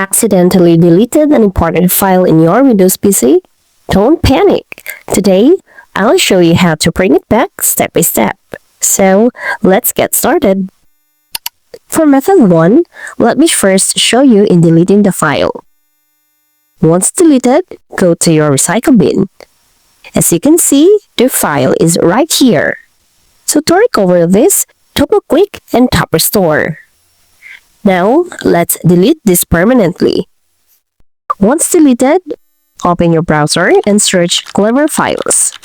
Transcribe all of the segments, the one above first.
accidentally deleted an important file in your Windows PC? Don't panic. Today, I'll show you how to bring it back step by step. So, let's get started. For method 1, let me first show you in deleting the file. Once deleted, go to your recycle bin. As you can see, the file is right here. So to recover this, double-click and tap Restore. Now, let's delete this permanently. Once deleted, open your browser and search Clever Files.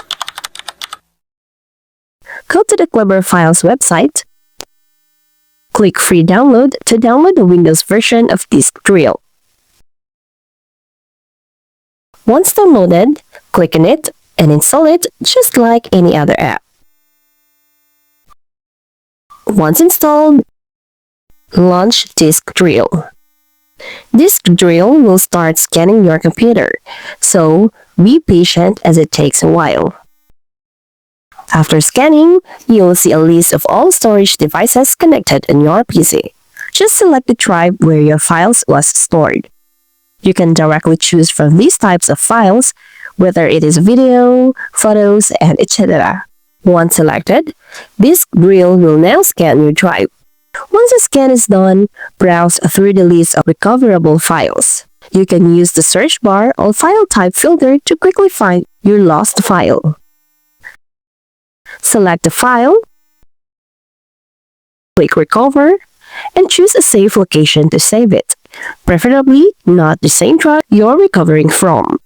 Go to the Clever Files website. Click Free Download to download the Windows version of Disk Drill. Once downloaded, click on it and install it just like any other app. Once installed, launch Disk Drill. Disk Drill will start scanning your computer, so be patient as it takes a while. After scanning, you'll see a list of all storage devices connected on your PC. Just select the drive where your files was stored. You can directly choose from these types of files, whether it is video, photos, and etc. Once selected, Disk Drill will now scan your drive. Once the scan is done, browse through the list of recoverable files. You can use the search bar or file type filter to quickly find your lost file. Select the file, click Recover, and choose a safe location to save it, preferably not the same drive you're recovering from.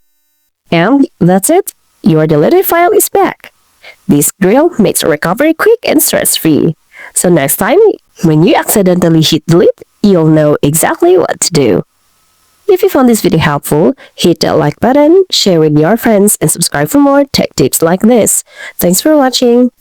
And that's it, your deleted file is back. Disk Drill makes recovery quick and stress-free. So next time, when you accidentally hit delete, you'll know exactly what to do. If you found this video helpful, hit that like button, share with your friends, and subscribe for more tech tips like this. Thanks for watching.